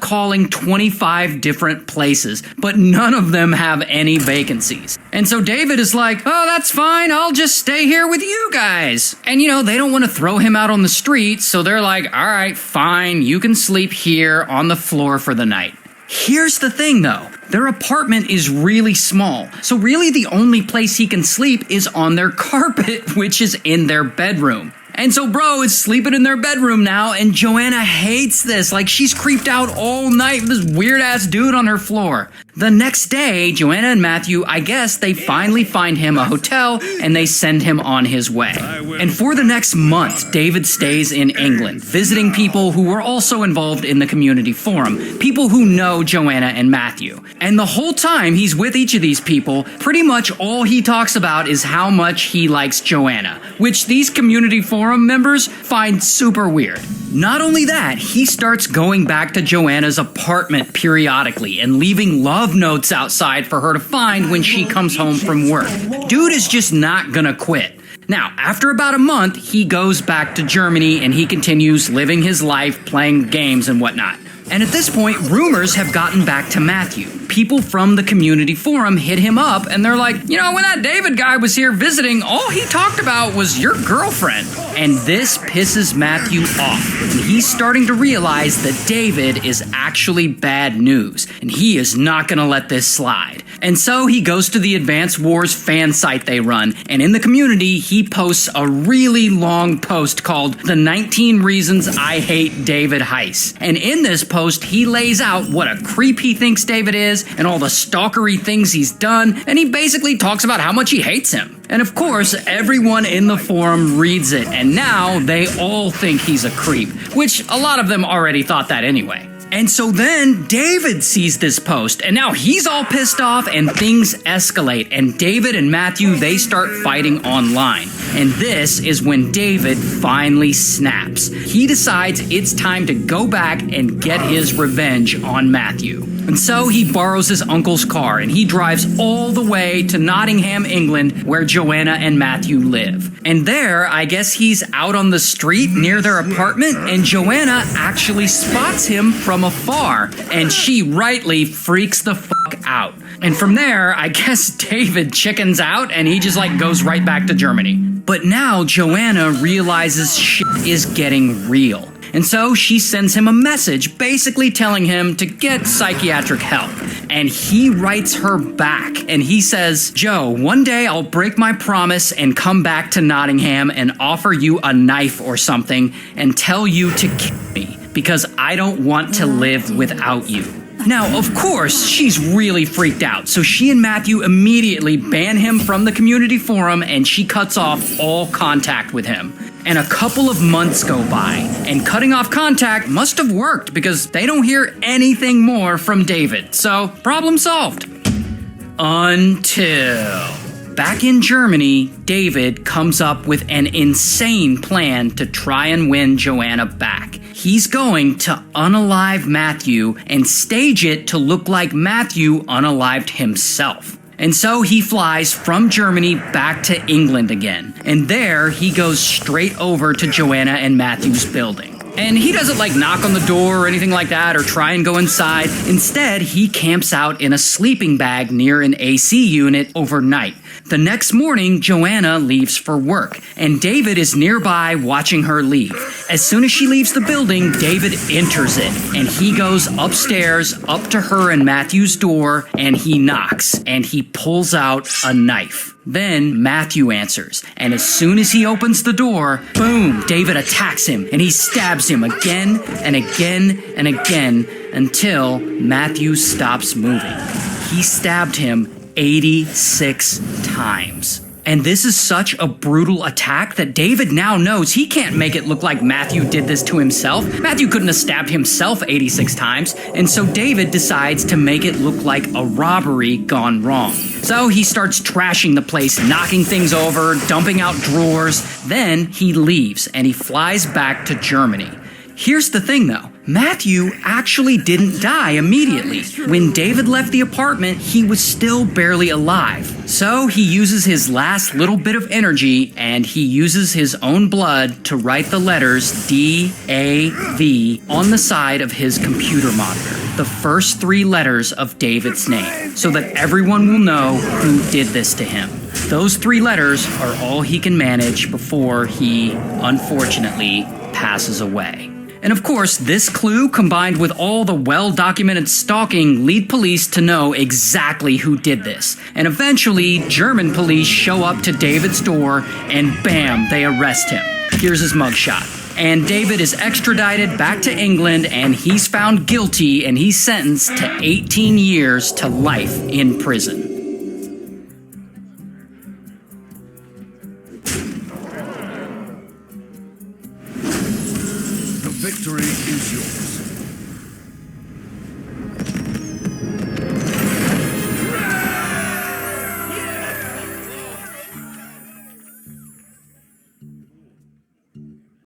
calling 25 different places, but none of them have any vacancies. And so David is like, oh, that's fine, I'll just stay here with you guys. And they don't want to throw him out on the street, so they're like, all right, fine, you can sleep here on the floor for the night. Here's the thing though, their apartment is really small, so really the only place he can sleep is on their carpet, which is in their bedroom. And so bro is sleeping in their bedroom now, and Joanna hates this. Like, she's creeped out all night with this weird-ass dude on her floor. The next day, Joanna and Matthew, I guess they finally find him a hotel, and they send him on his way. And for the next month, David stays in England, visiting people who were also involved in the community forum, people who know Joanna and Matthew. And the whole time he's with each of these people, pretty much all he talks about is how much he likes Joanna, which these community forum members find super weird. Not only that, he starts going back to Joanna's apartment periodically and leaving love notes outside for her to find when she comes home from work. Dude is just not gonna quit. Now, after about a month, he goes back to Germany and he continues living his life, playing games and whatnot. And at this point, rumors have gotten back to Matthew. People from the community forum hit him up and they're like, when that David guy was here visiting, all he talked about was your girlfriend. And this pisses Matthew off. And he's starting to realize that David is actually bad news. And he is not going to let this slide. And so he goes to the Advance Wars fan site they run. And in the community, he posts a really long post called The 19 Reasons I Hate David Heiss. And in this post, he lays out what a creep he thinks David is and all the stalkery things he's done, and he basically talks about how much he hates him. And of course, everyone in the forum reads it, and now they all think he's a creep, which a lot of them already thought that anyway. And so then David sees this post, and now he's all pissed off, and things escalate, and David and Matthew, they start fighting online. And this is when David finally snaps. He decides it's time to go back and get his revenge on Matthew. And so he borrows his uncle's car, and he drives all the way to Nottingham, England, where Joanna and Matthew live. And there, I guess he's out on the street near their apartment, and Joanna actually spots him from afar, and she rightly freaks the fuck out. And from there, I guess David chickens out, and he just goes right back to Germany. But now Joanna realizes shit is getting real. And so she sends him a message basically telling him to get psychiatric help. And he writes her back and he says, Joe, one day I'll break my promise and come back to Nottingham and offer you a knife or something and tell you to kill me because I don't want to live without you. Now, of course, she's really freaked out, so she and Matthew immediately ban him from the community forum and she cuts off all contact with him. And a couple of months go by, and cutting off contact must have worked because they don't hear anything more from David. So, problem solved. Until back in Germany, David comes up with an insane plan to try and win Joanna back. He's going to unalive Matthew and stage it to look like Matthew unalived himself. And so he flies from Germany back to England again. And there he goes straight over to Joanna and Matthew's building. And he doesn't knock on the door or anything like that or try and go inside. Instead, he camps out in a sleeping bag near an AC unit overnight. The next morning, Joanna leaves for work, and David is nearby watching her leave. As soon as she leaves the building, David enters it, and he goes upstairs up to her and Matthew's door, and he knocks, and he pulls out a knife. Then Matthew answers, and as soon as he opens the door, boom, David attacks him, and he stabs him again and again and again until Matthew stops moving. He stabbed him 86 times. And this is such a brutal attack that David now knows he can't make it look like Matthew did this to himself. Matthew couldn't have stabbed himself 86 times, and so David decides to make it look like a robbery gone wrong. So he starts trashing the place, knocking things over, dumping out drawers. Then he leaves, and he flies back to Germany. Here's the thing though, Matthew actually didn't die immediately. When David left the apartment, he was still barely alive. So he uses his last little bit of energy and he uses his own blood to write the letters D-A-V on the side of his computer monitor, the first 3 letters of David's name, so that everyone will know who did this to him. Those 3 letters are all he can manage before he, unfortunately, passes away. And of course, this clue, combined with all the well-documented stalking, lead police to know exactly who did this. And eventually, German police show up to David's door, and bam, they arrest him. Here's his mugshot. And David is extradited back to England, and he's found guilty, and he's sentenced to 18 years to life in prison. The victory is yours.